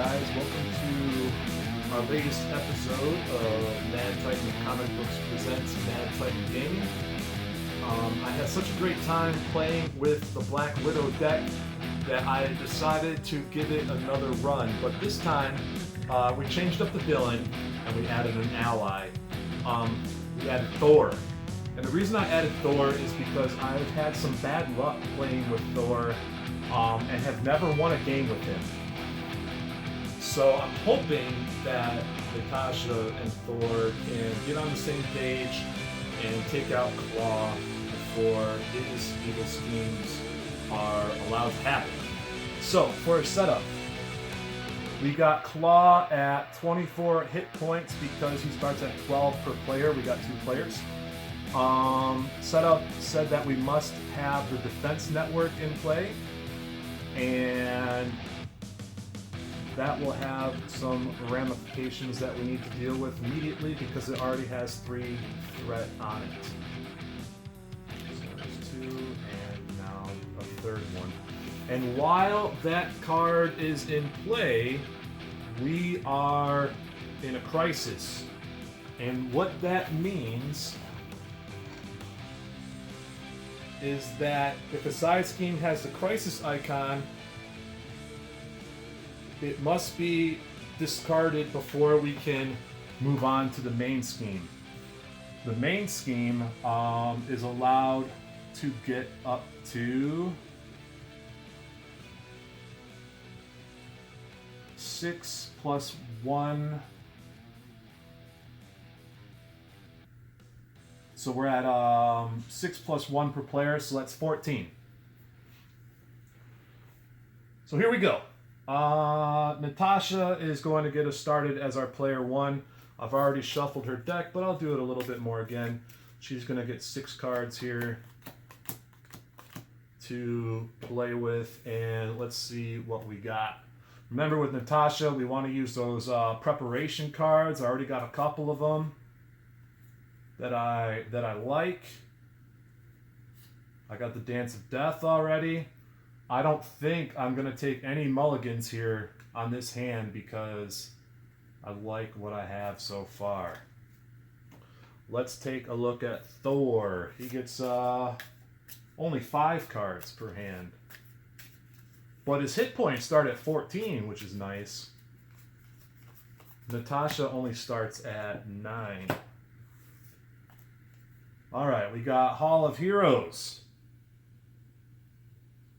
guys? Welcome to our latest episode of Mad Titan Comic Books Presents Mad Titan Gaming. I had such a great time playing with the Black Widow deck that I decided to give it another run, but this time we changed up the villain and we added an ally. We added Thor. And the reason I added Thor is because I've had some bad luck playing with Thor and have never won a game with him. So I'm hoping that Natasha and Thor can get on the same page and take out Klaw before his evil schemes are allowed to happen. So for a setup, we got Klaw at 24 hit points because he starts at 12 per player. We got 2 players. Setup said that we must have the defense network in play, and that will have some ramifications that we need to deal with immediately because it already has 3 threat on it. So there's 2 and now a 3rd one. And while that card is in play, we are in a crisis. And what that means is that if a side scheme has the crisis icon, it must be discarded before we can move on to the main scheme. The main scheme is allowed to get up to 6 plus 1. So we're at 6 plus 1 per player, so that's 14. So here we go. Natasha is going to get us started as our player 1. I've already shuffled her deck, but I'll do it a little bit more again. She's going to get 6 cards here to play with, and let's see what we got. Remember, with Natasha, we want to use those preparation cards. I already got a couple of them that I like. I got the Dance of Death already. I don't think I'm going to take any mulligans here on this hand because I like what I have so far. Let's take a look at Thor. He gets only 5 cards per hand. But his hit points start at 14, which is nice. Natasha only starts at 9. Alright, we got Hall of Heroes.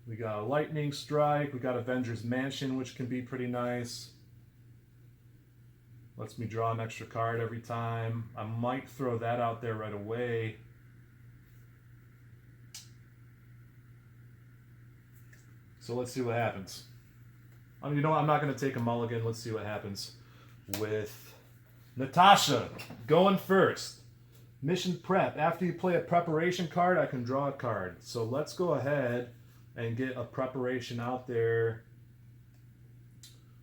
We got a Lightning Strike. We got Avengers Mansion, which can be pretty nice. Lets me draw an extra card every time. I might throw that out there right away. So let's see what happens. You know what? I'm not going to take a mulligan. Let's see what happens with Natasha going first. Mission prep. After you play a preparation card, I can draw a card. So let's go ahead and get a preparation out there.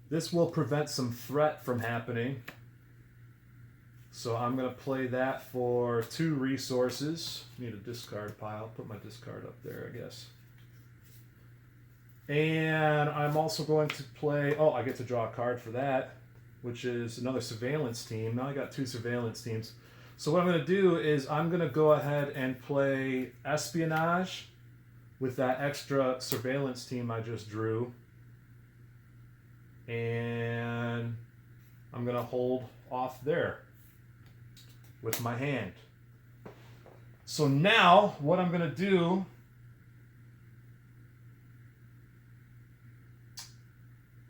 This will prevent some threat from happening. So I'm going to play that for 2 resources. Need a discard pile. Put my discard up there, I guess. And I'm also going to play... Oh, I get to draw a card for that, which is another surveillance team. Now I got 2 surveillance teams. So what I'm going to do is I'm going to go ahead and play Espionage with that extra surveillance team I just drew. And I'm going to hold off there with my hand. So now what I'm going to do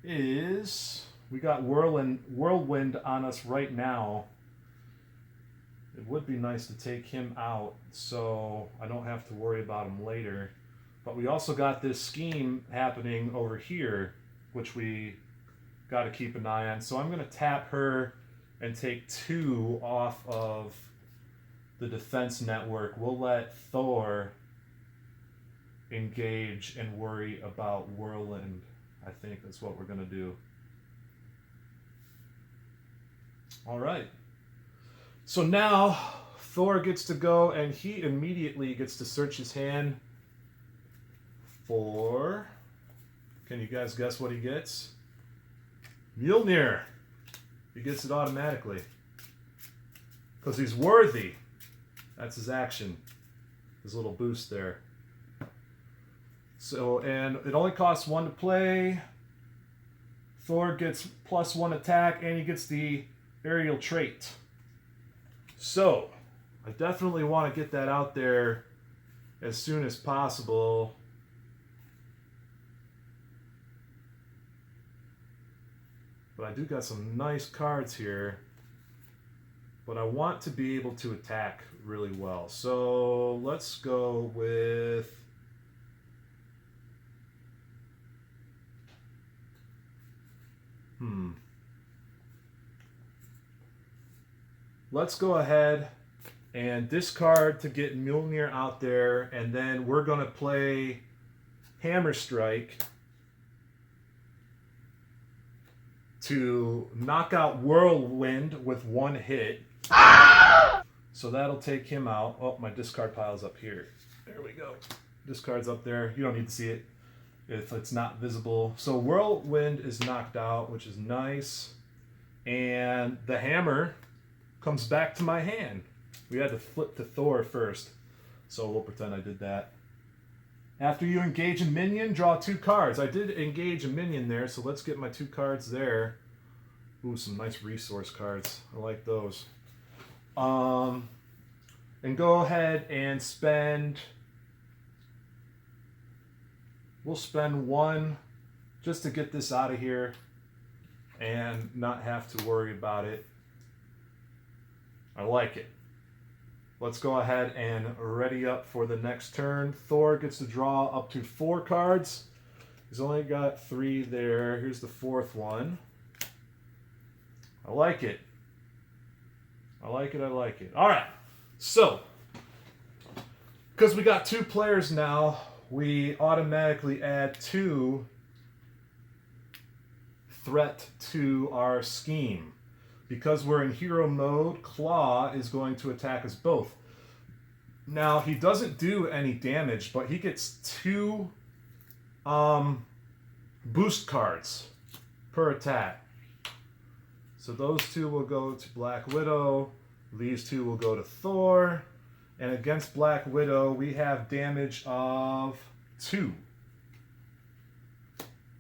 is we got Whirlwind on us right now. It would be nice to take him out so I don't have to worry about him later. But we also got this scheme happening over here, which we got to keep an eye on. So I'm going to tap her and take 2 off of the defense network. We'll let Thor engage and worry about Whirlwind. I think that's what we're going to do. All right. So now Thor gets to go, and he immediately gets to search his hand for... Can you guys guess what he gets? Mjolnir. He gets it automatically. Because he's worthy. That's his action. His little boost there. So, and it only costs 1 to play. Thor gets +1 attack, and he gets the aerial trait. So, I definitely want to get that out there as soon as possible. But I do got some nice cards here. But I want to be able to attack really well. So let's go with... Let's go ahead and discard to get Mjolnir out there, and then we're going to play Hammer Strike to knock out Whirlwind with 1 hit. So that'll take him out. Oh, my discard pile's up here. There we go. Discard's up there. You don't need to see it if it's not visible. So Whirlwind is knocked out, which is nice. And the hammer comes back to my hand. We had to flip to Thor first. So we'll pretend I did that. After you engage a minion, draw 2 cards. I did engage a minion there, so let's get my 2 cards there. Ooh, some nice resource cards. I like those. And go ahead and spend... We'll spend 1 just to get this out of here and not have to worry about it. I like it. Let's go ahead and ready up for the next turn. Thor gets to draw up to 4 cards. He's only got 3 there. Here's the 4th one. I like it. I like it, I like it. All right, so, because we got 2 players now, we automatically add 2 threat to our scheme. Because we're in hero mode, Klaw is going to attack us both. Now, he doesn't do any damage, but he gets 2 boost cards per attack. So those 2 will go to Black Widow. These 2 will go to Thor. And against Black Widow, we have damage of 2.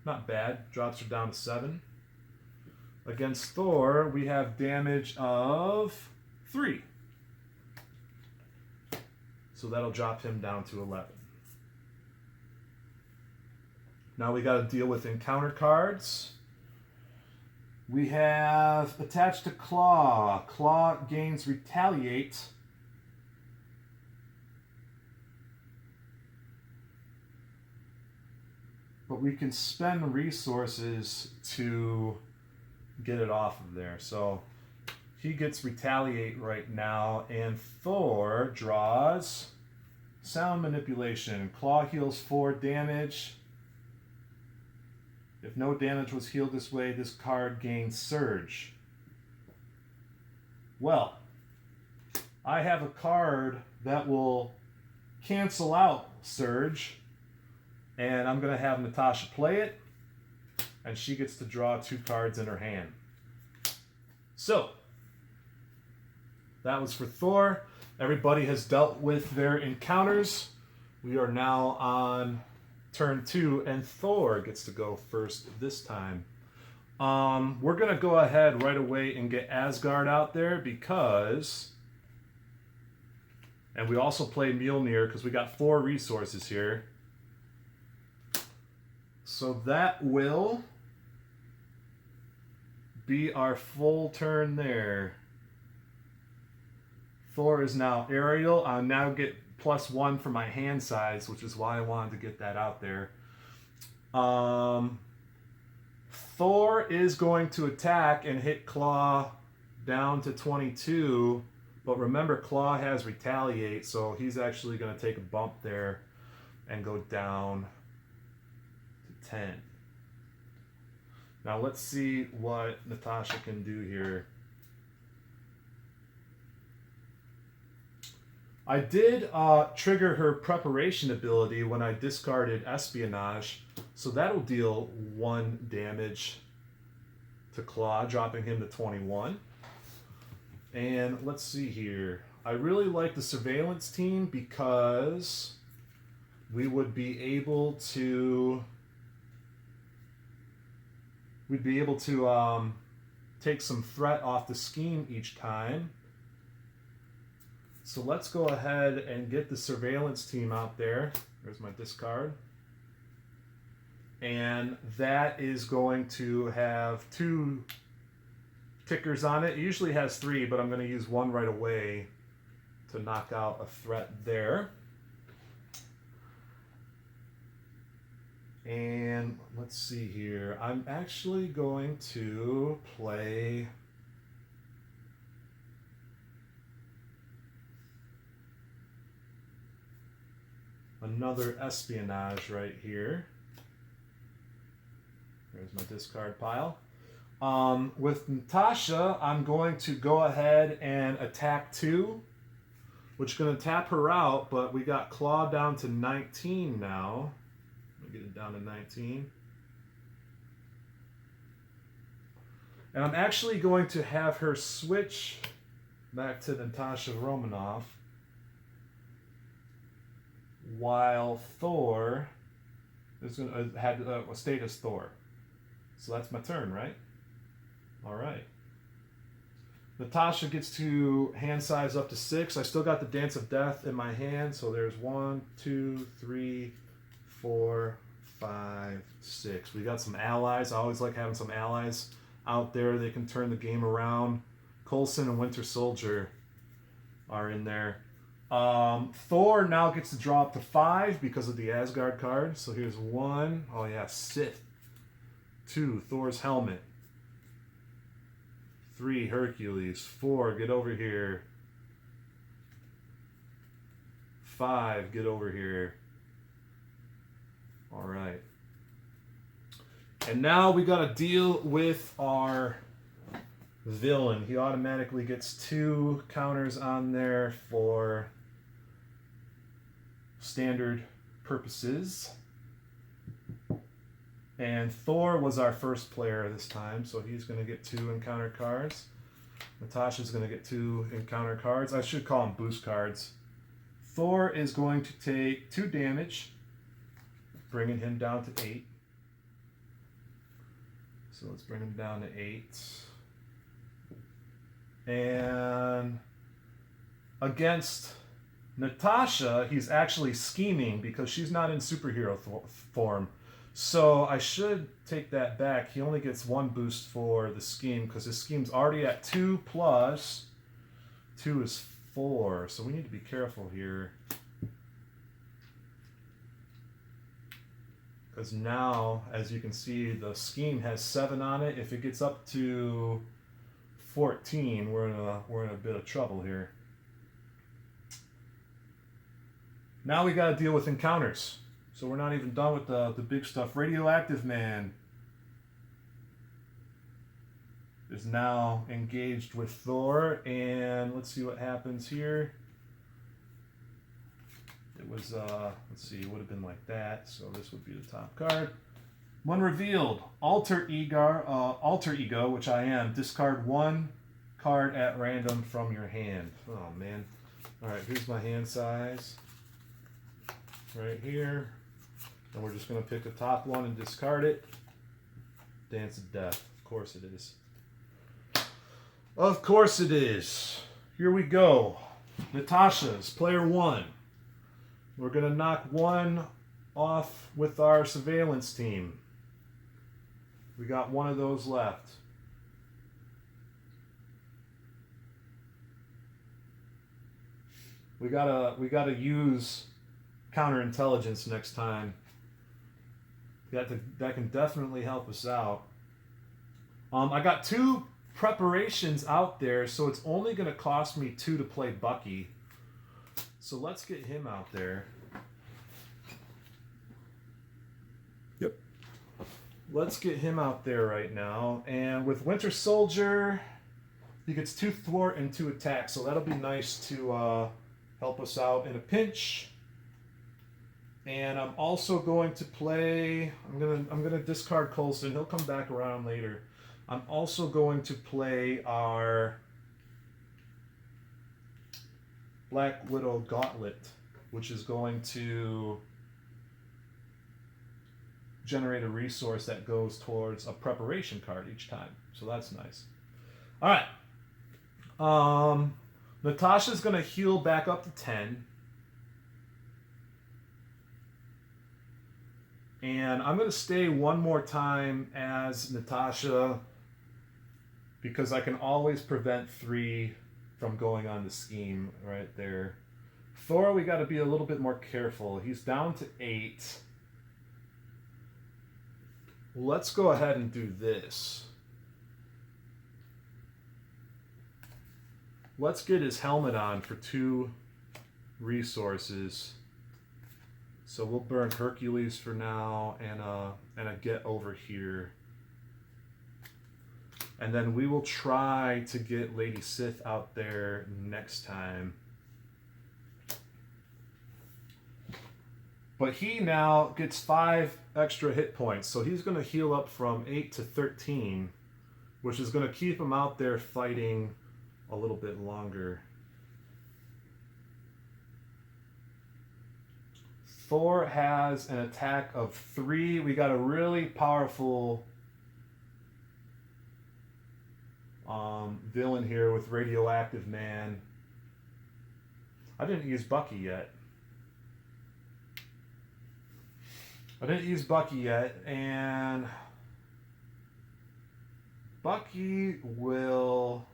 Not bad. Drops her down to 7. Against Thor, we have damage of 3. So that'll drop him down to 11. Now we got to deal with encounter cards. We have attached to Klaw. Klaw gains Retaliate. But we can spend resources to get it off of there. So he gets Retaliate right now, and Thor draws Sound Manipulation. Klaw heals 4 damage. If no damage was healed this way, this card gains Surge. Well, I have a card that will cancel out Surge, and I'm going to have Natasha play it, and she gets to draw 2 cards in her hand. So, that was for Thor. Everybody has dealt with their encounters. We are now on turn 2, and Thor gets to go first this time. We're going to go ahead right away and get Asgard out there because... And we also play Mjolnir because we got 4 resources here. So that will be our full turn there. Thor is now aerial. I'll now get +1 for my hand size, which is why I wanted to get that out there. Thor is going to attack and hit Klaw down to 22. But remember, Klaw has Retaliate, so he's actually going to take a bump there and go down to 10. Now let's see what Natasha can do here. I did trigger her preparation ability when I discarded Espionage, so that'll deal 1 damage. to Klaw, dropping him to 21. And let's see here. I really like the surveillance team because we would be able to take some threat off the scheme each time. So let's go ahead and get the surveillance team out there. There's my discard. And that is going to have 2 tickers on it. It usually has 3, but I'm going to use 1 right away to knock out a threat there. And let's see here. I'm actually going to play another espionage right here. There's my discard pile. With Natasha, I'm going to go ahead and attack 2, which is going to tap her out, but we got Klaw down to 19 now. Let me get it down to 19. And I'm actually going to have her switch back to Natasha Romanoff, while Thor is going to have a status Thor. So that's my turn, right? All right. Natasha gets to hand size up to 6. I still got the Dance of Death in my hand, so there's 1, 2, 3, 4, 5, 6. We got some allies. I always like having some allies out there. They can turn the game around. Coulson and Winter Soldier are in there. Thor now gets to draw up to 5 because of the Asgard card. So here's 1. Oh yeah, Sith. 2, Thor's helmet. 3, Hercules. 4, get over here. 5, get over here. All right. And now we got to deal with our villain. He automatically gets 2 counters on there for standard purposes. And Thor was our first player this time, so he's going to get 2 encounter cards. Natasha's going to get 2 encounter cards. I should call them boost cards. Thor is going to take 2 damage, bringing him down to 8. So let's bring him down to 8. And against Natasha, he's actually scheming because she's not in superhero form. So I should take that back. He only gets 1 boost for the scheme because his scheme's already at 2 plus 2 is 4. So we need to be careful here. Because now, as you can see, the scheme has 7 on it. If it gets up to 14, we're in a bit of trouble here. Now we got to deal with encounters. So we're not even done with the big stuff. Radioactive Man is now engaged with Thor, and let's see what happens here. It was, let's see, it would have been like that, so this would be the top card. When revealed, alter ego, which I am, discard 1 card at random from your hand. Oh, man. All right, here's my hand size right here. And we're just going to pick the top one and discard it. Dance of Death. Of course it is. Of course it is. Here we go. Natasha's player 1. We're going to knock 1 off with our surveillance team. We got 1 of those left. We gotta use counterintelligence next time. That can definitely help us out. I got 2 preparations out there, so it's only going to cost me 2 to play Bucky. So let's get him out there. Yep. Let's get him out there right now. And with Winter Soldier, he gets 2 thwart and 2 attack, so that'll be nice to help us out in a pinch. And I'm also going to play. I'm gonna discard Coulson. He'll come back around later. I'm also going to play our Black Widow Gauntlet, which is going to generate a resource that goes towards a preparation card each time. So that's nice. All right. Natasha's going to heal back up to 10. And I'm going to stay one more time as Natasha because I can always prevent 3 from going on the scheme right there. Thor, we got to be a little bit more careful. He's down to 8. Let's go ahead and do this. Let's get his helmet on for 2 resources. So we'll burn Hercules for now and a get over here. And then we will try to get Lady Sith out there next time. But he now gets 5 extra hit points. So he's going to heal up from 8 to 13, which is going to keep him out there fighting a little bit longer. Thor has an attack of 3. We got a really powerful villain here with Radioactive Man. I didn't use Bucky yet. And Bucky will...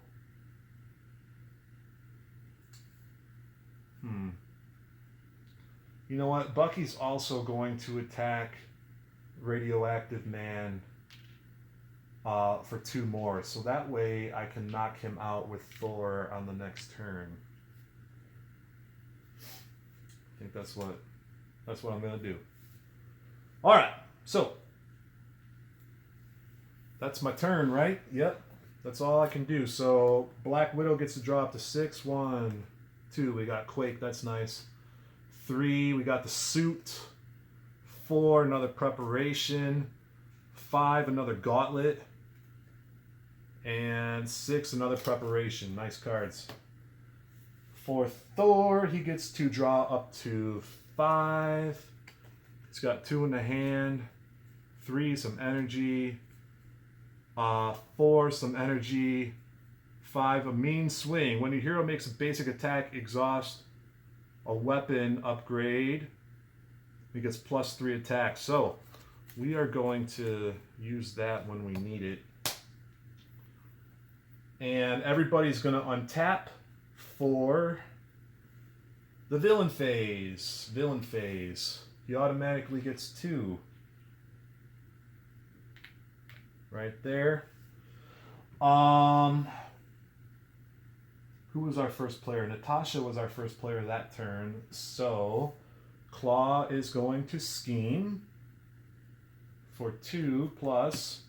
You know what? Bucky's also going to attack Radioactive Man for 2 more. So that way I can knock him out with Thor on the next turn. I think that's what I'm going to do. All right. So that's my turn, right? Yep. That's all I can do. So Black Widow gets to draw up to 6. 1, 2. We got Quake. That's nice. 3, we got the suit. 4, another preparation. 5, another gauntlet. And 6, another preparation. Nice cards. For Thor, he gets to draw up to 5. He's got 2 in the hand. 3, some energy. 4, some energy. 5, a mean swing. When your hero makes a basic attack, exhaust a weapon upgrade, he gets +3 attack. So we are going to use that when we need it. And everybody's going to untap for the villain phase. He automatically gets 2. Right there. Who was our first player? Natasha was our first player that turn. So Klaw is going to scheme for 2 plus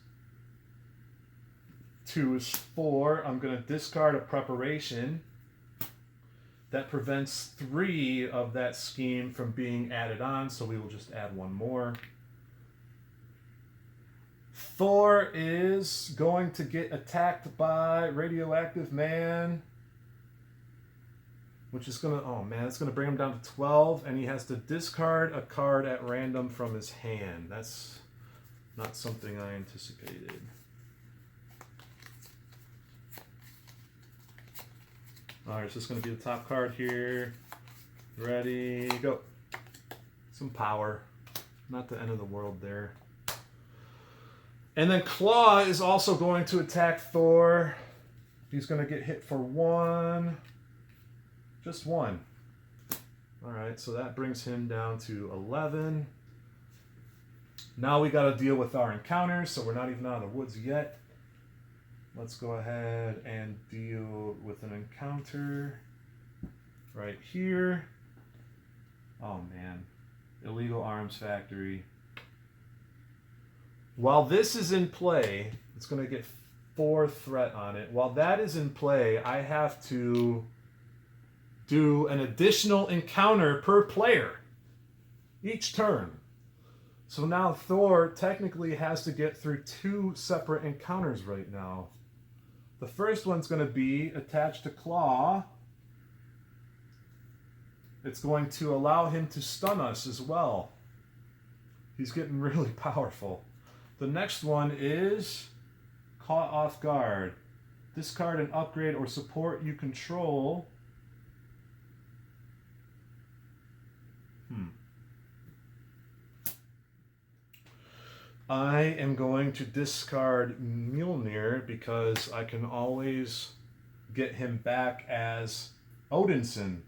2 is 4. I'm going to discard a preparation. That prevents 3 of that scheme from being added on, so we will just add 1 more. Thor is going to get attacked by Radioactive Man, which is going to, oh man, it's going to bring him down to 12, and he has to discard a card at random from his hand. That's not something I anticipated. All right, so it's going to be the top card here. Ready, go. Some power. Not the end of the world there. And then Klaw is also going to attack Thor. He's going to get hit for 1. Just 1. All right, so that brings him down to 11. Now we got to deal with our encounters, so we're not even out of the woods yet. Let's go ahead and deal with an encounter right here. Oh man, illegal arms factory. While this is in play, it's going to get 4 threat on it. While that is in play, I have to do an additional encounter per player each turn. So now Thor technically has to get through 2 separate encounters right now. The first one's going to be attached to Klaw. It's going to allow him to stun us as well. He's getting really powerful. The next one is Caught Off Guard. Discard an upgrade or support you control. I am going to discard Mjolnir because I can always get him back as Odinson.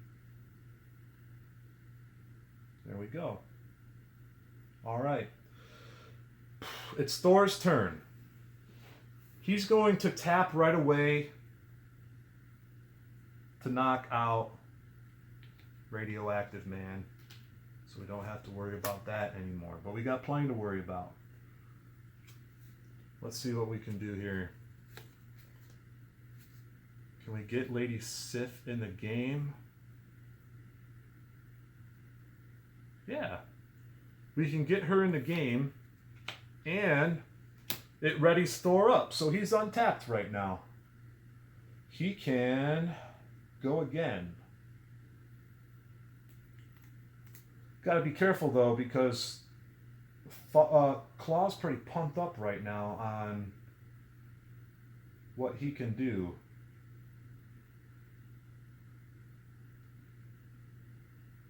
There we go. All right. It's Thor's turn. He's going to tap right away to knock out Radioactive Man. So we don't have to worry about that anymore. But we got plenty to worry about. Let's see what we can do here. Can we get Lady Sif in the game? Yeah. We can get her in the game, and it readies Thor up. So he's untapped right now. He can go again. Gotta be careful though, because Klaw's pretty pumped up right now on what he can do.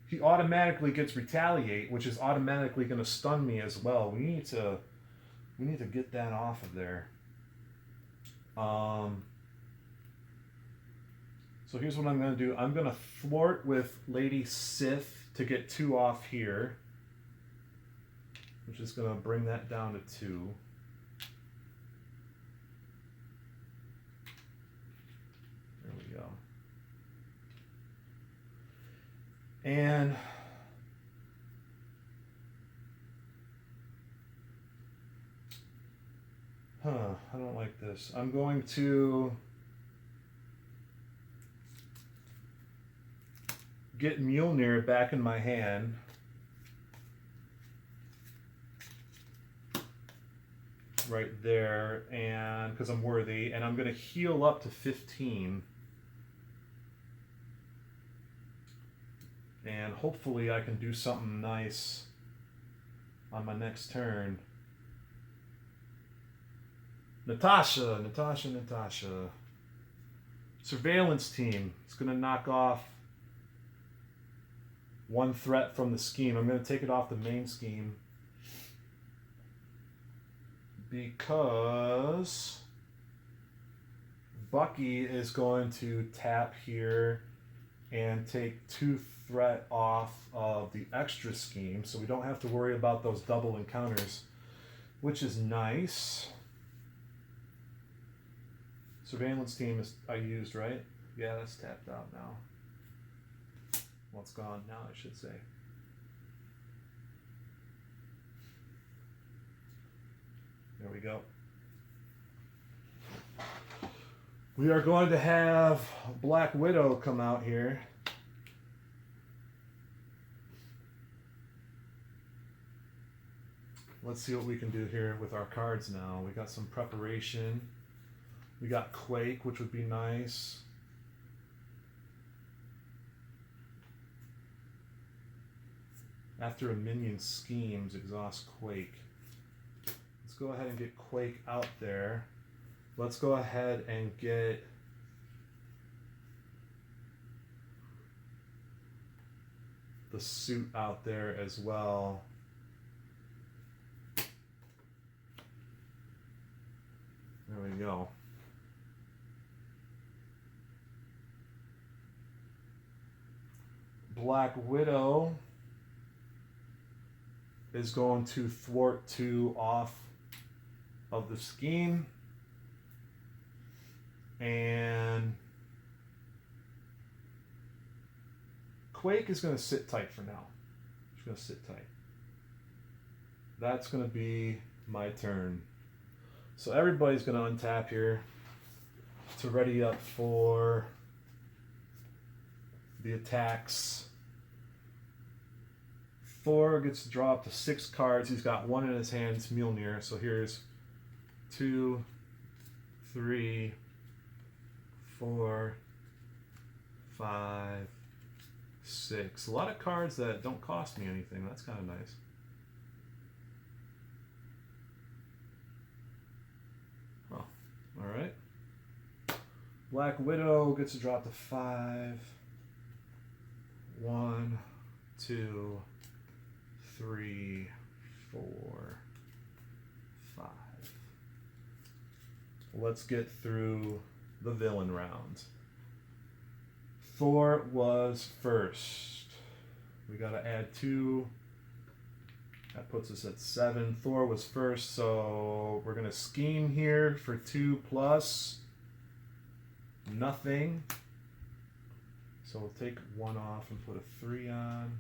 He automatically gets Retaliate, which is automatically going to stun me as well. We need to get that off of there. So here's what I'm going to do. I'm going to thwart with Lady Sif to get 2 off here, which is going to bring that down to 2. There we go. And I don't like this. I'm going to get Mjolnir back in my hand. Right there, and because I'm worthy, and I'm going to heal up to 15. And hopefully I can do something nice on my next turn. Natasha. Surveillance team. It's going to knock off 1 threat from the scheme. I'm going to take it off the main scheme, because Bucky is going to tap here and take 2 threat off of the extra scheme, so we don't have to worry about those double encounters, which is nice. Surveillance team is I used, right? Yeah, that's tapped out now. Well, it's gone now, I should say. There we go. We are going to have Black Widow come out here. Let's see what we can do here with our cards now. We got some preparation. We got Quake, which would be nice. After a minion schemes, exhaust Quake. Let's go ahead and get Quake out there. Let's go ahead and get the suit out there as well. There we go. Black Widow is going to thwart 2 off of the scheme. And Quake is going to sit tight for now. She's going to sit tight. That's going to be my turn. So everybody's going to untap here to ready up for the attacks. Thor gets to draw up to 6 cards. He's got 1 in his hand. It's Mjolnir. So here's 2, 3, 4, 5, 6. A lot of cards that don't cost me anything. That's kind of nice. Oh, all right. Black Widow gets to drop to 5. 1, 2, 3, 4, 5. Let's get through the villain round. Thor was first. We got to add 2. That puts us at 7. Thor was first, so we're going to scheme here for 2 plus nothing. So we'll take 1 off and put a 3 on.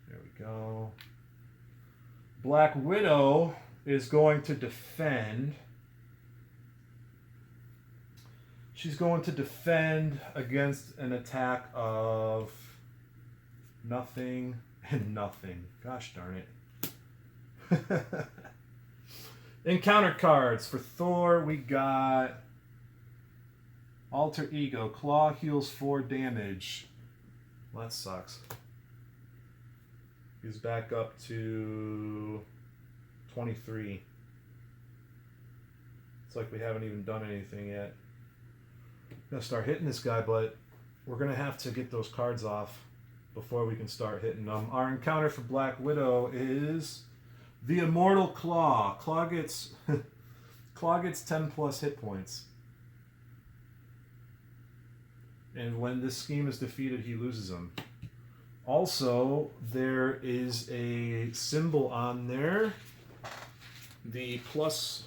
There we go. Black Widow is going to defend. She's going to defend against an attack of nothing and nothing. Gosh darn it. Encounter cards. For Thor, we got Alter Ego. Klaw heals 4 damage. Well, that sucks. He's back up to 23. It's like we haven't even done anything yet. I'm going to start hitting this guy, but we're going to have to get those cards off before we can start hitting them. Our encounter for Black Widow is the Immortal Klaw. Klaw gets 10 plus hit points. And when this scheme is defeated, he loses them. Also, there is a symbol on there. The plus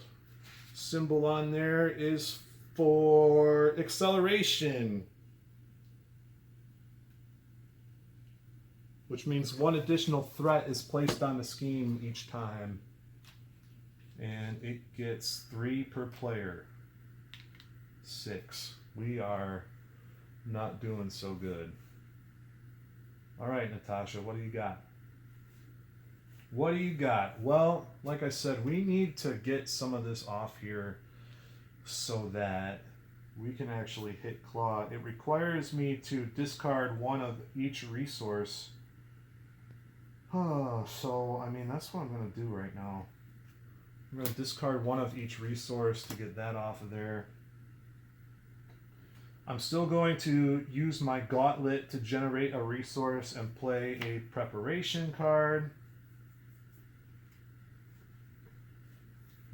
symbol on there is for acceleration, which means 1 additional threat is placed on the scheme each time. And it gets 3 per player. 6. We are not doing so good. All right, Natasha, what do you got? What do you got? Well, like I said, we need to get some of this off here so that we can actually hit Klaw. It requires me to discard 1 of each resource. So, I mean, that's what I'm going to do right now. I'm going to discard 1 of each resource to get that off of there. I'm still going to use my gauntlet to generate a resource and play a preparation card.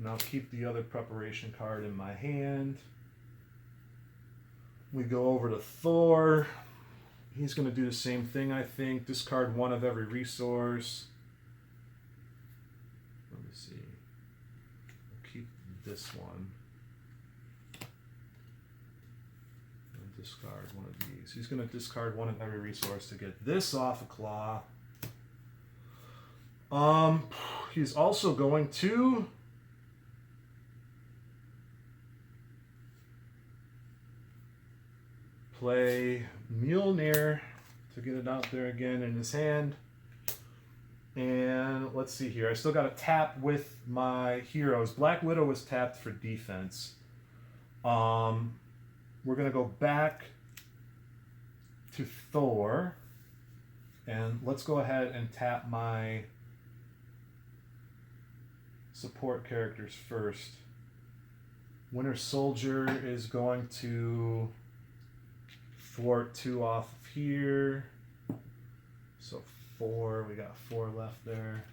And I'll keep the other preparation card in my hand. We go over to Thor. He's going to do the same thing, I think. Discard 1 of every resource. Let me see. I'll keep this one. Discard 1 of these. He's going to discard 1 of every resource to get this off of Klaw. He's also going to play Mjolnir to get it out there again in his hand. And let's see here. I still got to tap with my heroes. Black Widow was tapped for defense. We're going to go back to Thor, and let's go ahead and tap my support characters first. Winter Soldier is going to thwart 2 off of here. So 4, we got 4 left there.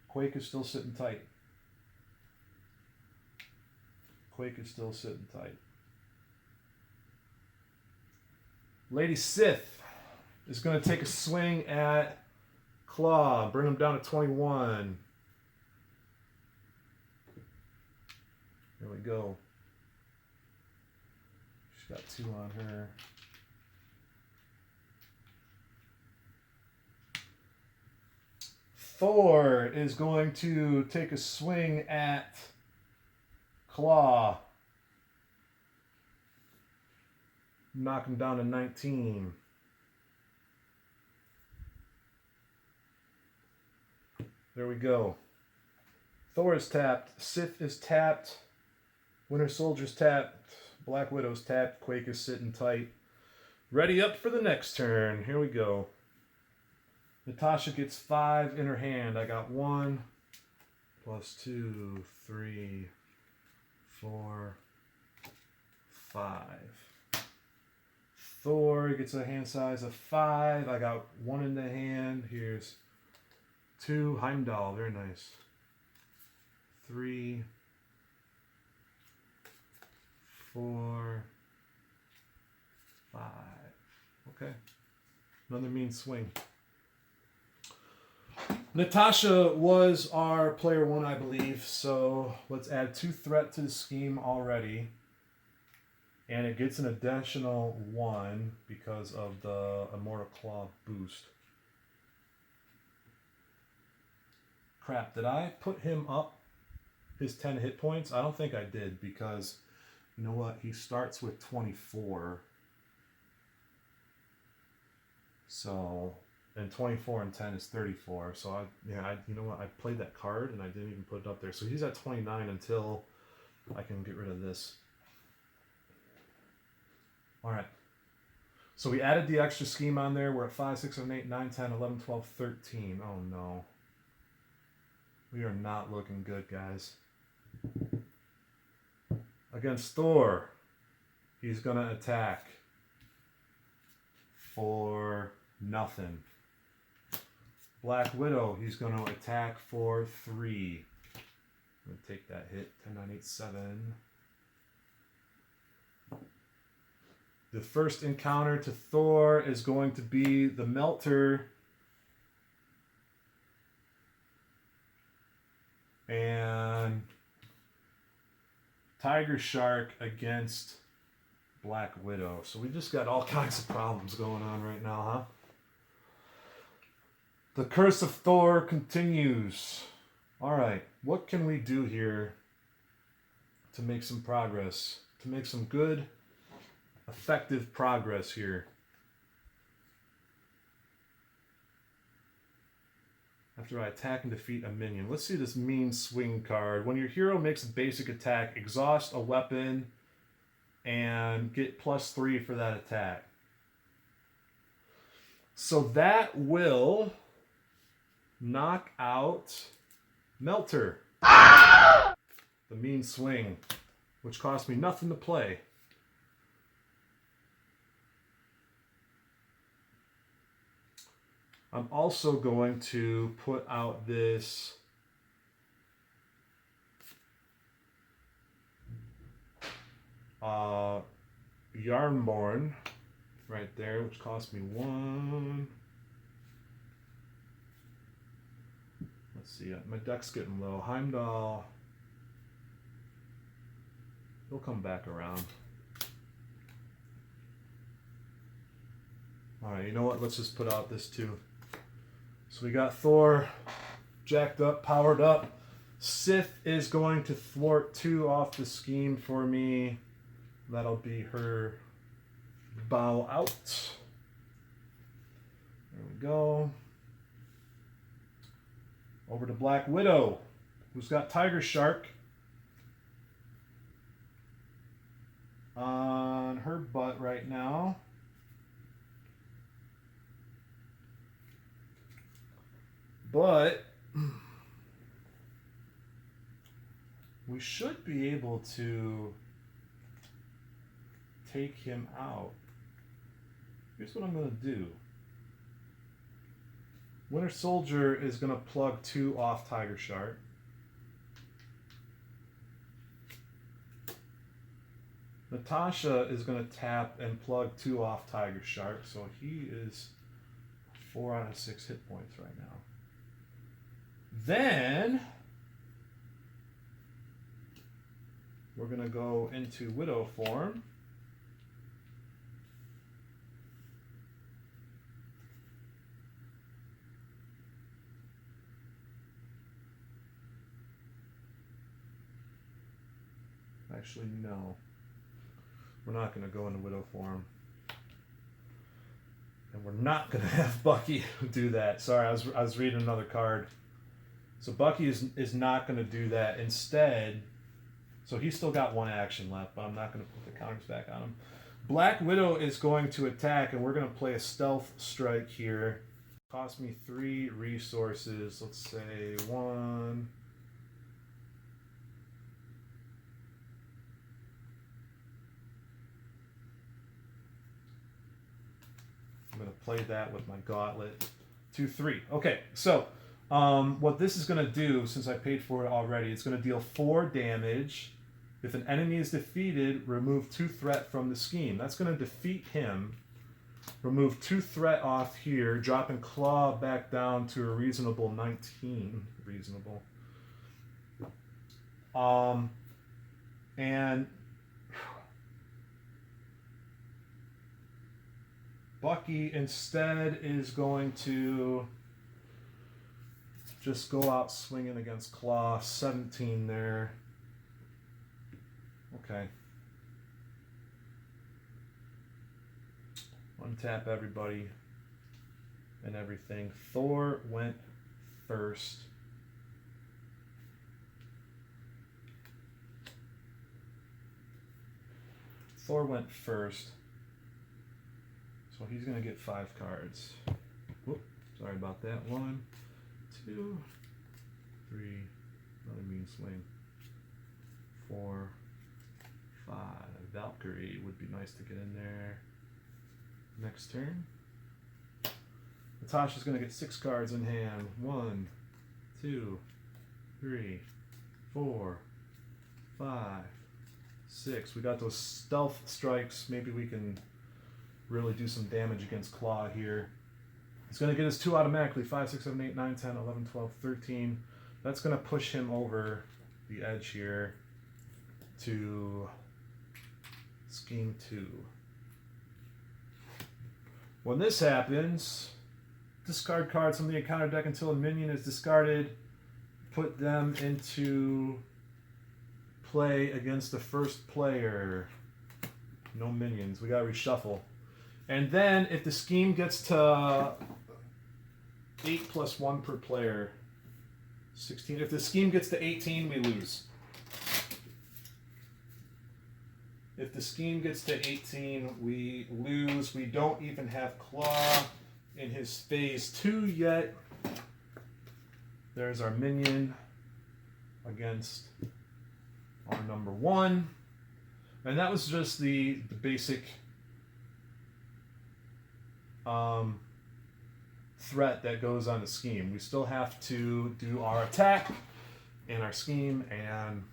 Quake is still sitting tight. Quake is still sitting tight. Lady Sith is going to take a swing at Klaw, bring him down to 21. There we go. She's got 2 on her. Thor is going to take a swing at Klaw. Knock him down to 19. There we go. Thor is tapped. Sith is tapped. Winter Soldier's tapped. Black Widow's tapped. Quake is sitting tight. Ready up for the next turn. Here we go. Natasha gets 5 in her hand. I got 1 plus 2, 3, 4, 5. Thor gets a hand size of 5. I got 1 in the hand. Here's 2. Heimdall, very nice. 3, 4, 5. Okay. Another mean swing. Natasha was our player 1, I believe, so let's add 2 threat to the scheme already. And it gets an additional 1 because of the Immortal Claw boost. Crap, did I put him up his 10 hit points? I don't think I did, because you know what? He starts with 24. So, and 24 and 10 is 34. So you know what? I played that card and I didn't even put it up there. So he's at 29 until I can get rid of this. All right. So we added the extra scheme on there. We're at 5, 6, 7, 8, 9, 10, 11, 12, 13. Oh no. We are not looking good, guys. Against Thor, he's going to attack for nothing. Black Widow, he's going to attack for 3. I'm going to take that hit. 10, 9, 8, 7. The first encounter to Thor is going to be the Melter. And Tiger Shark against Black Widow. So we just got all kinds of problems going on right now, huh? The Curse of Thor continues. All right, what can we do here to make some progress? To make some good, effective progress here. After I attack and defeat a minion. Let's see this mean swing card. When your hero makes a basic attack, exhaust a weapon and get +3 for that attack. So that will knock out Melter. The mean swing, which cost me nothing to play. I'm also going to put out this Yarnborn right there, which cost me 1. Let's see, my deck's getting low. Heimdall, he'll come back around. Alright, you know what? Let's just put out this too. So we got Thor jacked up, powered up. Sith is going to thwart 2 off the scheme for me. That'll be her bow out. There we go. Over to Black Widow, who's got Tiger Shark on her butt right now. But we should be able to take him out. Here's what I'm going to do. Winter Soldier is going to plug 2 off Tiger Shark. Natasha is going to tap and plug 2 off Tiger Shark, so he is 4 out of 6 hit points right now. Then we're going to go into Widow form. Actually, no. We're not going to go into Widow form. And we're not going to have Bucky do that. Sorry, I was reading another card. So Bucky is not going to do that. Instead, so he's still got one action left, but I'm not going to put the counters back on him. Black Widow is going to attack, and we're going to play a stealth strike here. Cost me 3 resources. Let's say 1. I'm going to play that with my gauntlet. 2, 3. Okay, so what this is going to do, since I paid for it already, it's going to deal 4 damage. If an enemy is defeated, remove 2 threat from the scheme. That's going to defeat him. Remove 2 threat off here, dropping Klaw back down to a reasonable 19. Reasonable. And Bucky instead is going to just go out swinging against Klaw. 17 there. Okay. Untap everybody and everything. Thor went first. Thor went first. So he's going to get 5 cards. Whoop, sorry about that. 1, 2, 3. Another mean swing. 4, 5. Valkyrie would be nice to get in there. Next turn. Natasha's going to get 6 cards in hand. 1, 2, 3, 4, 5, 6. We got those stealth strikes. Maybe we can really do some damage against Klaw here. He's going to get his 2 automatically. 5, 6, 7, 8, 9, 10, 11, 12, 13. That's going to push him over the edge here to scheme 2. When this happens, discard cards from the encounter deck until a minion is discarded. Put them into play against the first player. No minions. We got to reshuffle. And then if the scheme gets to 8 plus 1 per player, 16. If the scheme gets to 18, we lose. If the scheme gets to 18, we lose. We don't even have Klaw in his phase 2 yet. There's our minion against our number 1. And that was just the basic threat that goes on the scheme. We still have to do our attack and our scheme and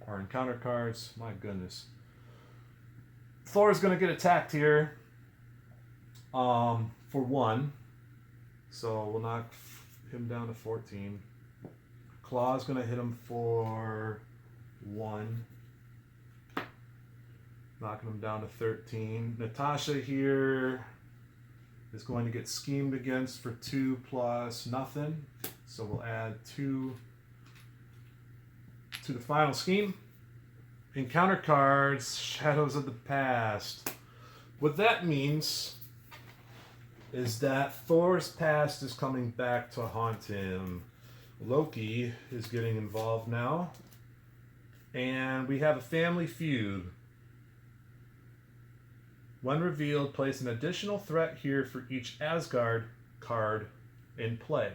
our encounter cards. My goodness. Thor is going to get attacked here for 1. So we'll knock him down to 14. Klaw is going to hit him for 1. Knocking him down to 13. Natasha here is going to get schemed against for 2 plus nothing. So we'll add 2 to the final scheme. Encounter cards, Shadows of the Past. What that means is that Thor's past is coming back to haunt him. Loki is getting involved now. And we have a family feud. When revealed, place an additional threat here for each Asgard card in play.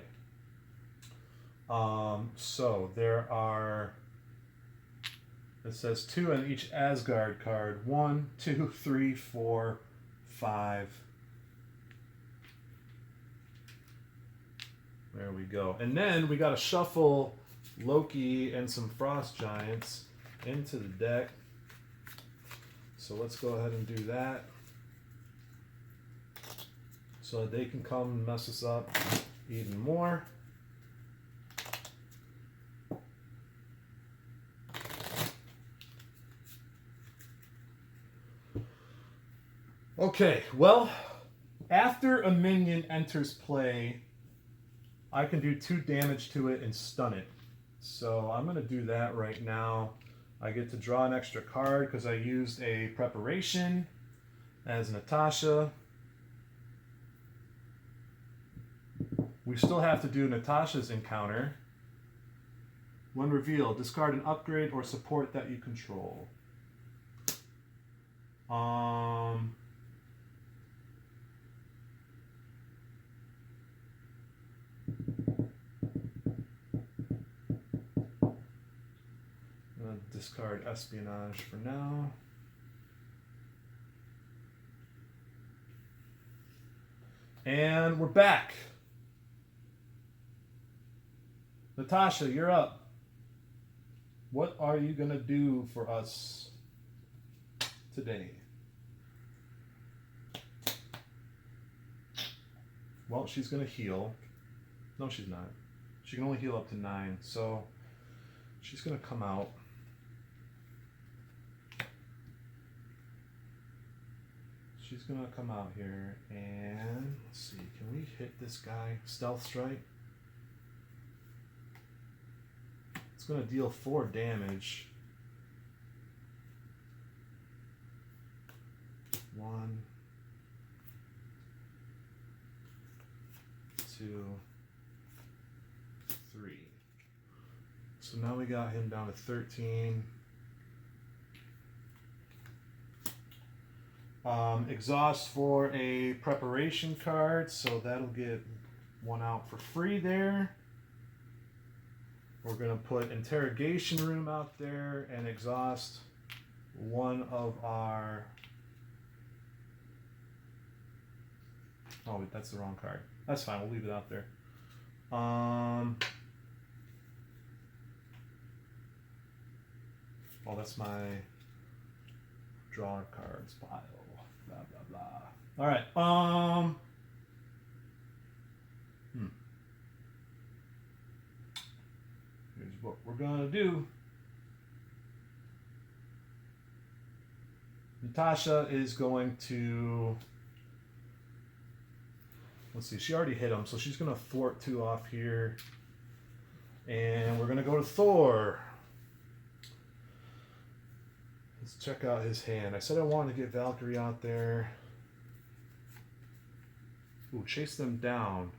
So there are, it says 2 on each Asgard card. 1, 2, 3, 4, 5. There we go. And then we got to shuffle Loki and some Frost Giants into the deck. So let's go ahead and do that. So they can come and mess us up even more. Okay, well, after a minion enters play, I can do 2 damage to it and stun it. So I'm going to do that right now. I get to draw an extra card because I used a preparation as Natasha. We still have to do Natasha's encounter. When revealed, discard an upgrade or support that you control. Discard espionage for now. And we're back. Natasha, you're up. What are you going to do for us today? Well, she's going to heal. No, she's not. She can only heal up to 9, so she's going to come out. She's going to come out here and let's see. Can we hit this guy? Stealth strike. It's going to deal 4 damage. 1, 2, 3. So now we got him down to 13. Exhaust for a preparation card, so that'll get 1 out for free there. We're going to put interrogation room out there and exhaust one of our... Oh, that's the wrong card. That's fine, we'll leave it out there. Oh, that's my draw cards pile. Blah, blah, blah. All right. Here's what we're gonna do. Natasha is going to, let's see, she already hit him, so she's gonna thwart 2 off here. And we're gonna go to Thor. Let's check out his hand. I said I wanted to get Valkyrie out there. Ooh, chase them down.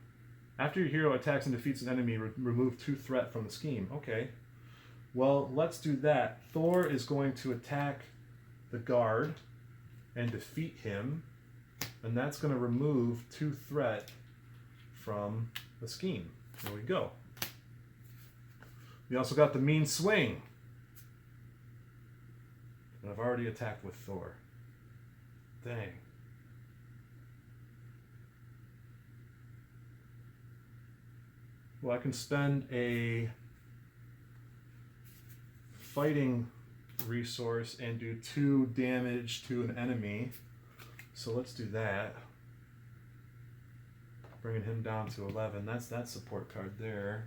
After your hero attacks and defeats an enemy, remove 2 threat from the scheme. Okay. Well, let's do that. Thor is going to attack the guard and defeat him. And that's going to remove 2 threat from the scheme. There we go. We also got the mean swing. And I've already attacked with Thor. Dang. Well, I can spend a fighting resource and do 2 damage to an enemy. So let's do that. Bringing him down to 11. That's that support card there.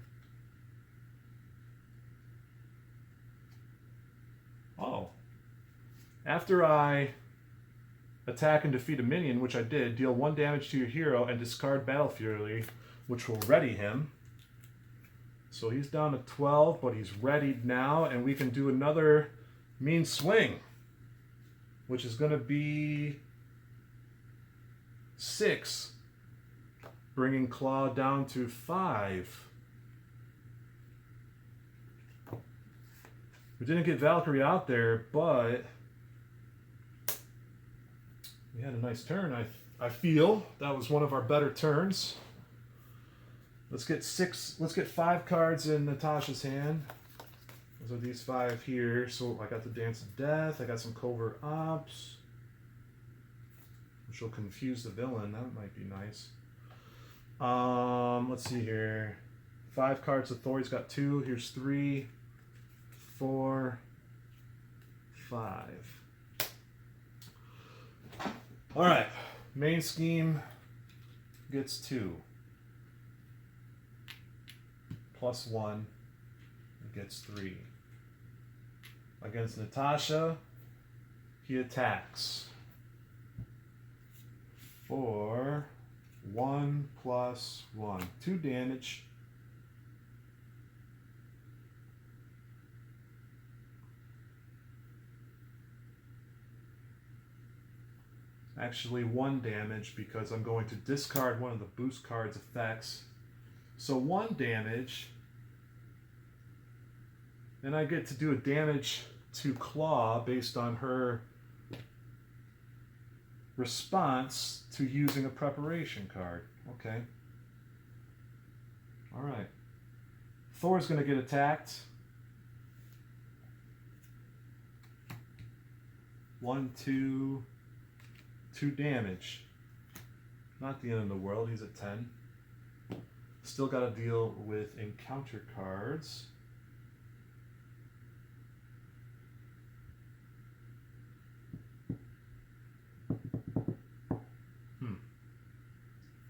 Oh. After I attack and defeat a minion, which I did, deal 1 damage to your hero and discard Battle Fury, which will ready him. So he's down to 12, but he's readied now, and we can do another mean swing, which is going to be 6, bringing Klaw down to 5. We didn't get Valkyrie out there, but we had a nice turn. I feel that was one of our better turns. Let's get 5 cards in Natasha's hand. Those are these 5 here. So I got the Dance of Death. I got some Covert Ops, which will confuse the villain. That might be nice. Let's see here. 5 cards of Thor. He's got 2. Here's 3, 4, 5. All right. Main scheme gets 2. Plus 1, it gets 3. Against Natasha, he attacks for 1 plus 1. 2 damage. Actually 1 damage because I'm going to discard one of the boost card's effects. So 1 damage. And I get to do a damage to Klaw based on her response to using a preparation card. Okay. Alright. Thor's going to get attacked. 1, 2, 2 damage. Not the end of the world. He's at 10. Still got to deal with encounter cards.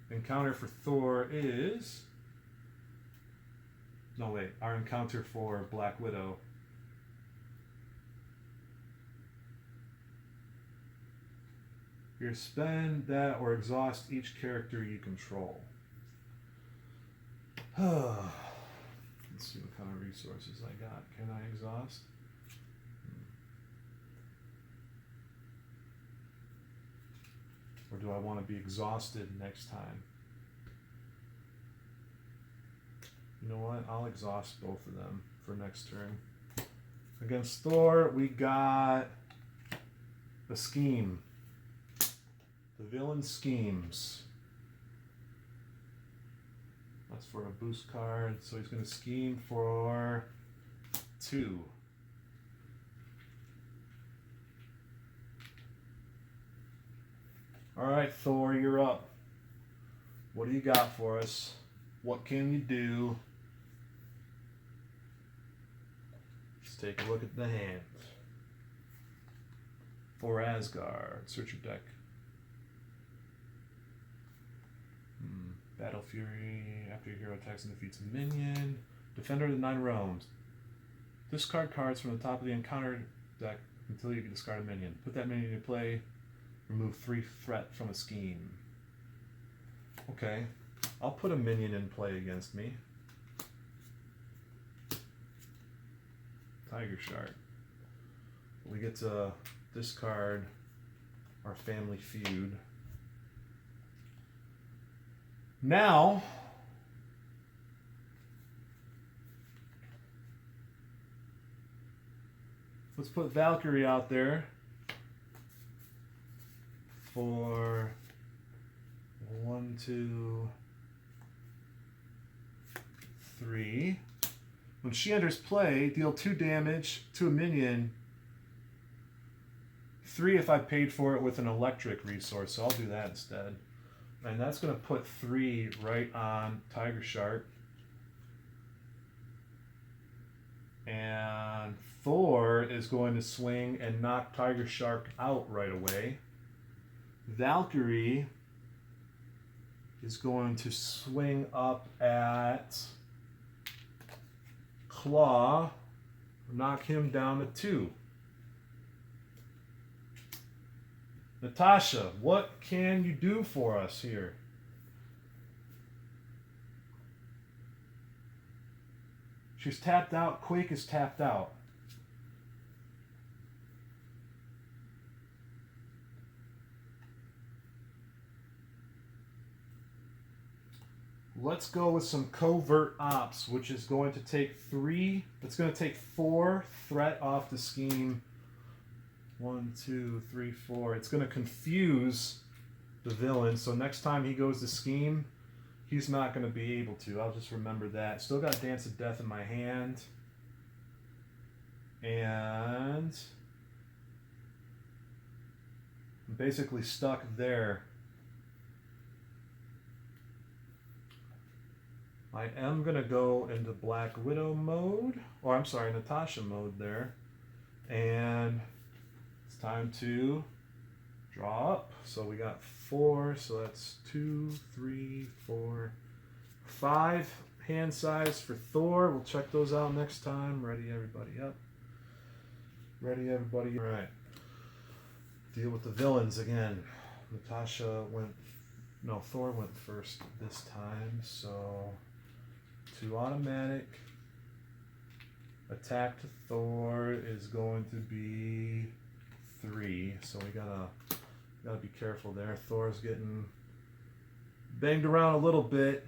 Encounter for Thor is... No, wait. Our encounter for Black Widow. You spend that or exhaust each character you control. Let's see what kind of resources I got. Can I exhaust? Or do I want to be exhausted next time? You know what? I'll exhaust both of them for next turn. Against Thor, we got a scheme. The villain schemes. That's for a boost card, so he's going to scheme for 2. Alright, Thor, you're up. What do you got for us? What can you do? Let's take a look at the hand. For Asgard, search your deck. Battle Fury, after your hero attacks and defeats a minion. Defender of the 9 realms. Discard cards from the top of the encounter deck until you can discard a minion. Put that minion into play. Remove 3 threat from a scheme. Okay. I'll put a minion in play against me. Tiger Shark. We get to discard our family feud. Now, let's put Valkyrie out there for 1, 2, 3. When she enters play, deal 2 damage to a minion. 3 if I paid for it with an electric resource, so I'll do that instead. And that's going to put 3 right on Tiger Shark. And Thor is going to swing and knock Tiger Shark out right away. Valkyrie is going to swing up at Klaw, knock him down to 2. Natasha, what can you do for us here? She's tapped out. Quake is tapped out. Let's go with some covert ops, which is going to take 3. It's going to take 4 threat off the scheme. 1, 2, 3, 4. It's going to confuse the villain, so next time he goes to scheme, he's not going to be able to. I'll just remember that. Still got Dance of Death in my hand. And I'm basically stuck there. I am going to go into Black Widow mode, or I'm sorry, Natasha mode there. And it's time to draw up. So we got 4, so that's 2, 3, 4, 5 hand size for Thor. We'll check those out next time. Ready, everybody up. Ready, everybody. All right. Deal with the villains again. Natasha went, no, Thor went first this time, so 2 automatic. Attack to Thor is going to be 3, so we got a Gotta be careful there. Thor's getting banged around a little bit.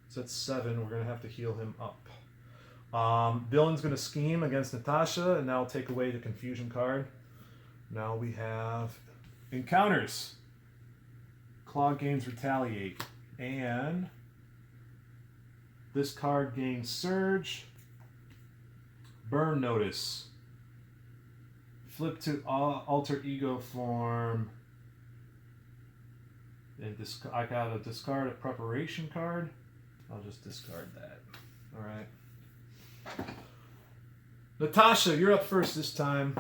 It's at 7. We're gonna have to heal him up. Villain's gonna scheme against Natasha, and that'll take away the confusion card. Now we have encounters. Klaw gains retaliate, and this card gains surge. Burn notice. Flip to alter ego form. And I gotta discard a preparation card. I'll just discard that. Alright. Natasha, you're up first this time.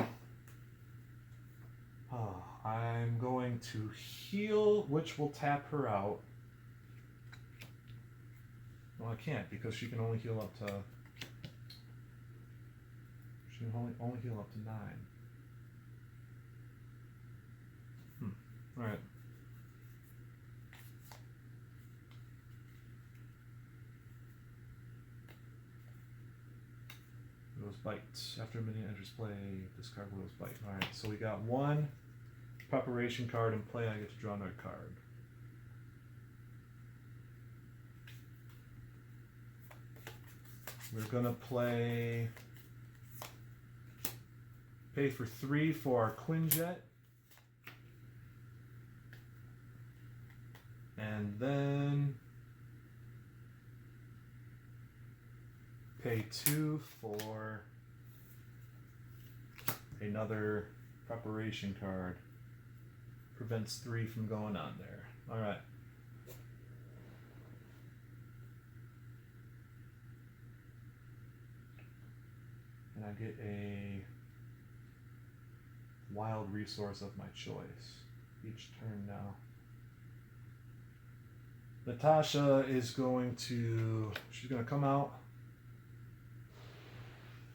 I'm going to heal, which will tap her out. Well, I can't because she can only heal up to... She can only heal up to 9. Alright. Widow's Bite. After a minion enters play, discard Widow's Bite. Alright, so we got 1 preparation card in play. I get to draw another card. We're gonna play... Pay for 3 for our Quinjet. And then pay 2 for another preparation card. Prevents 3 from going on there. Alright. And I get a wild resource of my choice each turn now. Natasha is going to... She's going to come out.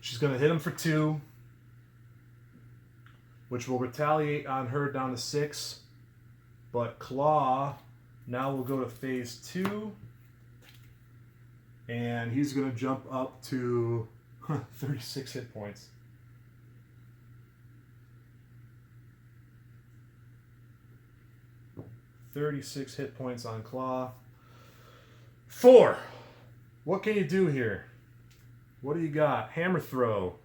She's going to hit him for 2. Which will retaliate on her down to 6. But Klaw now will go to phase 2. And he's going to jump up to 36 hit points. .36 hit points on Klaw. Thor, what can you do here? What do you got? Hammer throw.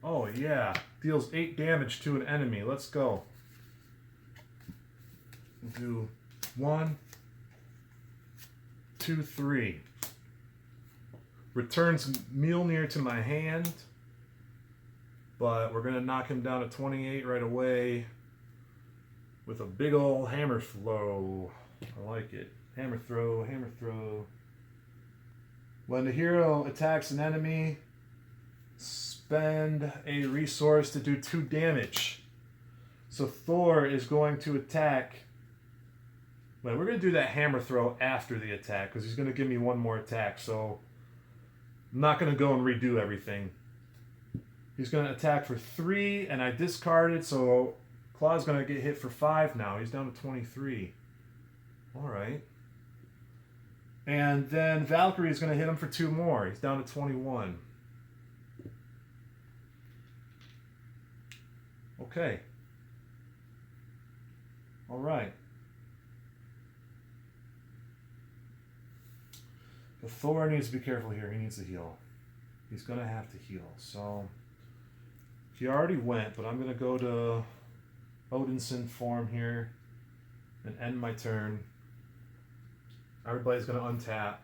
Oh yeah, deals 8 damage to an enemy. Let's go. Do 1, 2, 3. Returns Mjolnir to my hand, but we're gonna knock him down to 28 right away with a big ol' hammer throw. I like it. Hammer throw, hammer throw. When the hero attacks an enemy, spend a resource to do 2 damage. So Thor is going to attack. Well, we're going to do that hammer throw after the attack because he's going to give me 1 more attack. So I'm not going to go and redo everything. He's going to attack for 3, and I discarded, so Klaw's going to get hit for 5 now. He's down to 23. Alright. And then Valkyrie is going to hit him for 2 more. He's down to 21. Okay. Alright. But Thor needs to be careful here. He needs to heal. He's going to have to heal. So, he already went, but I'm going to go to Odinson form here and end my turn. Everybody's going to untap.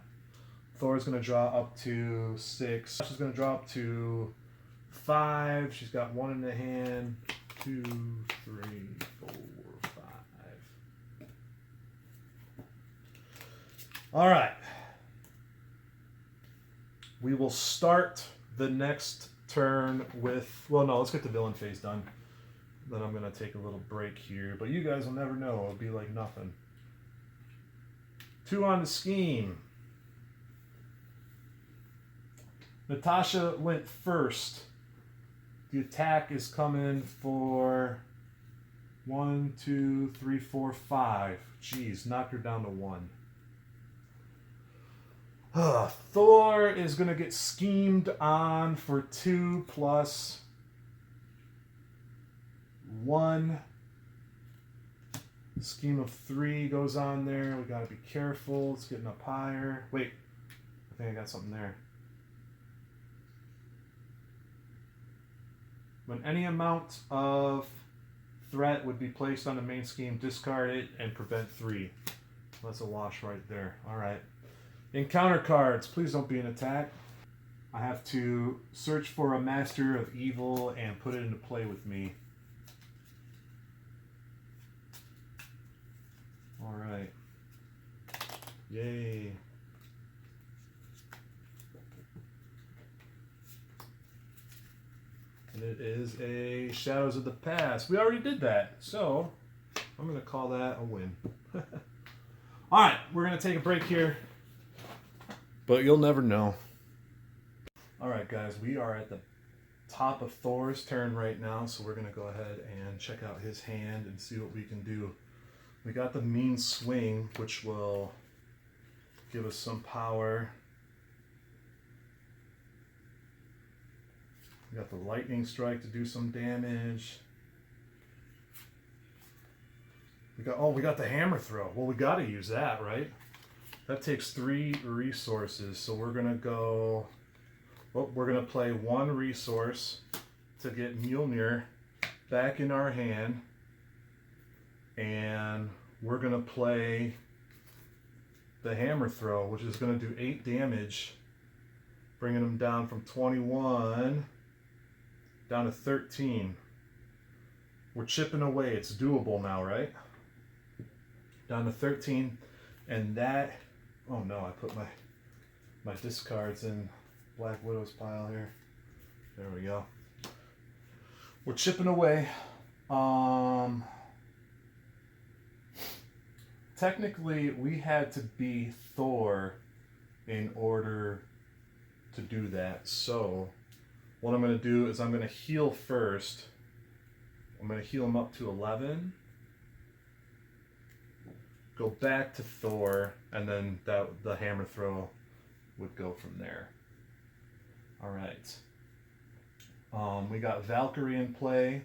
Thor's going to draw up to 6. She's going to draw up to 5. She's got 1 in the hand. 2, 3, 4, 5. All right. We will start the next turn with... Well, no, let's get the villain phase done. Then I'm going to take a little break here. But you guys will never know. It'll be like nothing. 2 on the scheme. Natasha went first. The attack is coming for 1, 2, 3, 4, 5. Jeez, knocked her down to 1. Thor is going to get schemed on for 2 plus 1. Scheme of 3 goes on there. We gotta be careful. It's getting up higher. Wait, I think I got something there. When any amount of threat would be placed on the main scheme, discard it and prevent 3. That's a wash right there. Alright. Encounter cards. Please don't be an attack. I have to search for a Master of Evil and put it into play with me. Alright. Yay. And it is a Shadows of the Past. We already did that, so I'm going to call that a win. Alright, we're going to take a break here. But you'll never know. Alright guys, we are at the top of Thor's turn right now, so we're going to go ahead and check out his hand and see what we can do. We got the Mean Swing, which will give us some power. We got the Lightning Strike to do some damage. We got the Hammer Throw. Well, we got to use that, right? That takes 3 resources, so we're gonna go. Well, we're gonna play 1 resource to get Mjolnir back in our hand, and we're gonna play the Hammer Throw, which is gonna do 8 damage, bringing him down from 21 down to 13. We're chipping away. It's doable now, right? Down to 13, and that. Oh no! I put my discards in Black Widow's pile here. There we go. We're chipping away. Technically, we had to be Thor in order to do that. So, what I'm going to do is I'm going to heal first. I'm going to heal him up to 11. Go back to Thor, and then the Hammer Throw would go from there. All right. We got Valkyrie in play.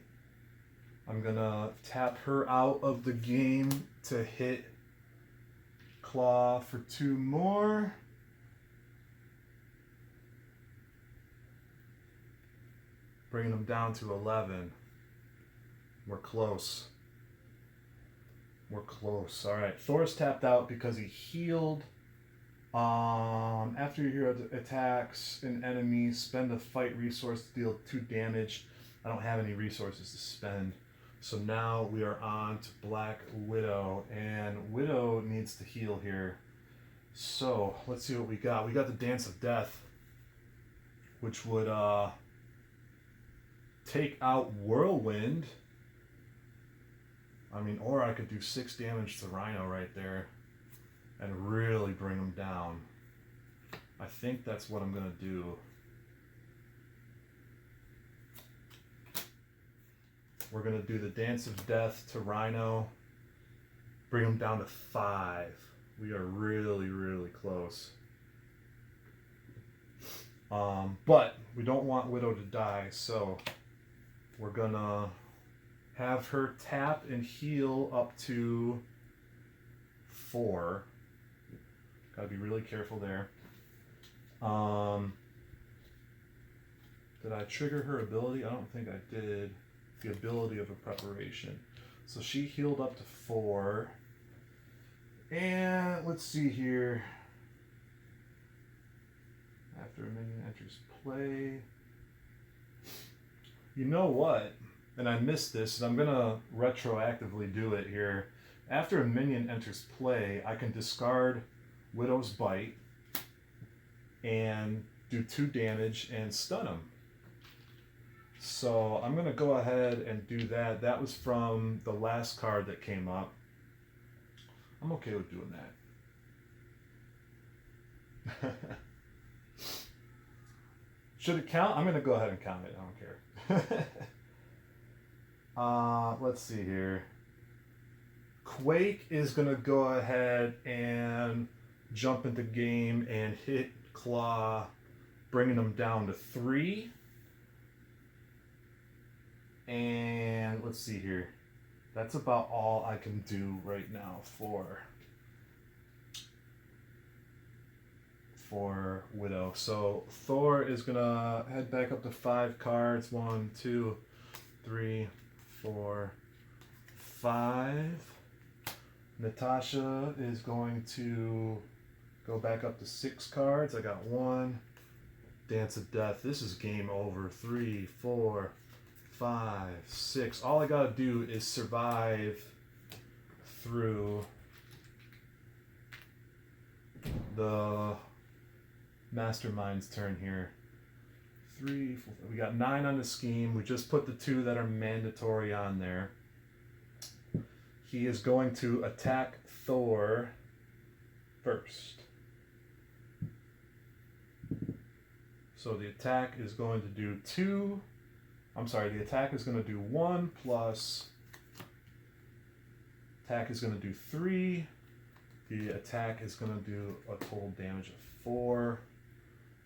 I'm gonna tap her out of the game to hit Klaw for 2 more. Bringing them down to 11. We're close. We're close. All right. Thor's tapped out because he healed. After your hero attacks an enemy, spend a fight resource to deal 2 damage. I don't have any resources to spend. So now we are on to Black Widow. And Widow needs to heal here. So let's see what we got. We got the Dance of Death, which would take out Whirlwind. I mean, or I could do 6 damage to Rhino right there and really bring him down. I think that's what I'm going to do. We're going to do the Dance of Death to Rhino, bring him down to 5. We are really, really close. But we don't want Widow to die, so we're going to have her tap and heal up to 4. Gotta be really careful there. Did I trigger her ability? I don't think I did. The ability of a preparation. So she healed up to 4. And let's see here. After a minion enters play. You know what? And I missed this, and I'm going to retroactively do it here. After a minion enters play, I can discard Widow's Bite and do 2 damage and stun him. So I'm going to go ahead and do that. That was from the last card that came up. I'm okay with doing that. Should it count? I'm going to go ahead and count it. I don't care. Let's see here. Quake is going to go ahead and jump into game and hit Klaw, bringing him down to 3. And let's see here. That's about all I can do right now for Widow. So Thor is gonna head back up to 5 cards. 1, 2, 3, 4, 5. Natasha is going to go back up to 6 cards. I got 1. Dance of Death. This is game over. 3, 4, 5, 6. All I gotta do is survive through the Mastermind's turn here. 3, 4, we got 9 on the scheme. We just put the 2 that are mandatory on there. He is going to attack Thor first. So the attack is going to do 2. I'm sorry, the attack is going to do 1 plus. Attack is going to do 3. The attack is going to do a total damage of 4.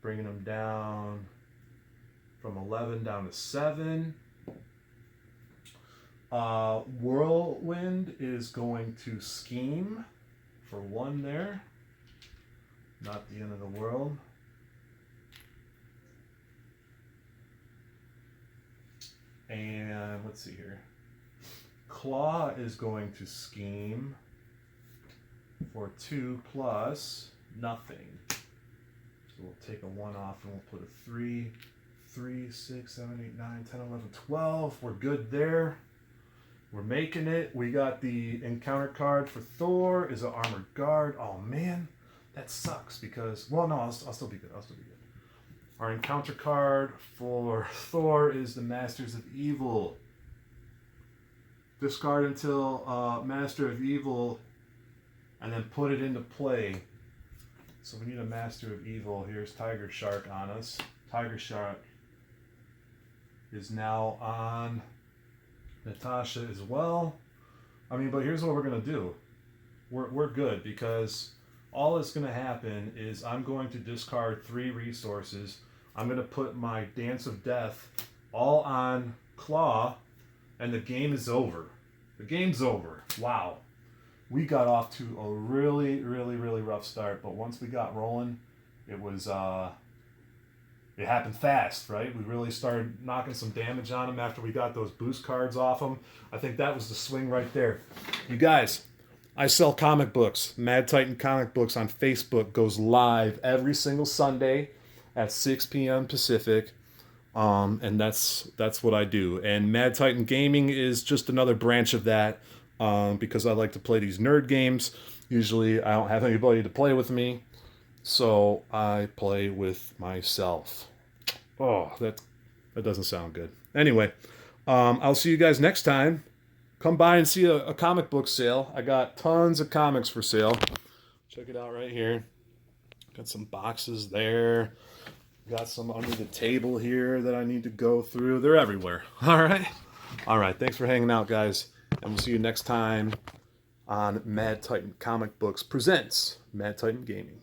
Bringing him down from 11 down to 7. Whirlwind is going to scheme for 1 there. Not the end of the world. And let's see here. Klaw is going to scheme for 2 plus nothing. So we'll take a 1 off and we'll put a 3. 3, 6, 7, 8, 9, 10, 11, 12. We're good there. We're making it. We got the encounter card for Thor is an armored guard. Oh man, that sucks because, well, no, I'll still be good. I'll still be good. Our encounter card for Thor is the Masters of Evil. Discard until Master of Evil and then put it into play. So we need a Master of Evil. Here's Tiger Shark on us. Tiger Shark is now on Natasha as well. I mean, but here's what we're going to do. We're good because all that's going to happen is I'm going to discard 3 resources. I'm going to put my Dance of Death all on Klaw, and the game is over. The game's over. Wow. We got off to a really, really, really rough start, but once we got rolling, it was, it happened fast, right? We really started knocking some damage on him after we got those boost cards off him. I think that was the swing right there. You guys, I sell comic books. Mad Titan Comic Books on Facebook goes live every single Sunday at 6 p.m. Pacific. And that's what I do. And Mad Titan Gaming is just another branch of that because I like to play these nerd games. Usually I don't have anybody to play with me, so I play with myself. Oh, that doesn't sound good. Anyway, I'll see you guys next time. Come by and see a comic book sale. I got tons of comics for sale. Check it out right here. Got some boxes there. Got some under the table here that I need to go through. They're everywhere. All right. All right. Thanks for hanging out, guys. And we'll see you next time on Mad Titan Comic Books presents Mad Titan Gaming.